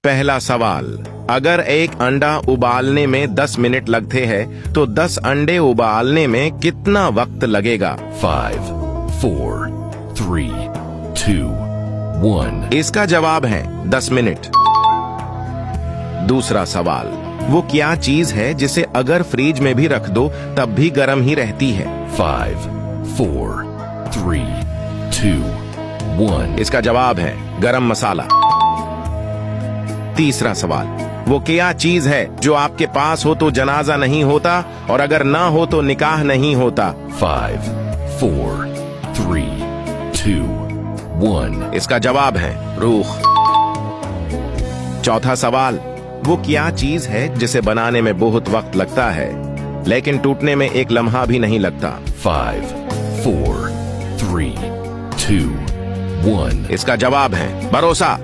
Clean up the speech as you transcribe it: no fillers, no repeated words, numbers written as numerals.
पहला सवाल, अगर एक अंडा उबालने में 10 मिनट लगते हैं तो 10 अंडे उबालने में कितना वक्त लगेगा? 5, 4, 3, 2, 1. इसका जवाब है 10 मिनट। दूसरा सवाल, वो क्या चीज है जिसे अगर फ्रिज में भी रख दो तब भी गर्म ही रहती है? 5, 4, 3, 2, 1. इसका जवाब है गरम मसाला। तीसरा सवाल, वो क्या चीज है जो आपके पास हो तो जनाजा नहीं होता और अगर ना हो तो निकाह नहीं होता? 5, 4, 3, 2, 1. इसका जवाब है रूह। चौथा सवाल, वो क्या चीज है जिसे बनाने में बहुत वक्त लगता है लेकिन टूटने में एक लम्हा भी नहीं लगता? 5, 4, 3, 2, 1. इसका जवाब है भरोसा।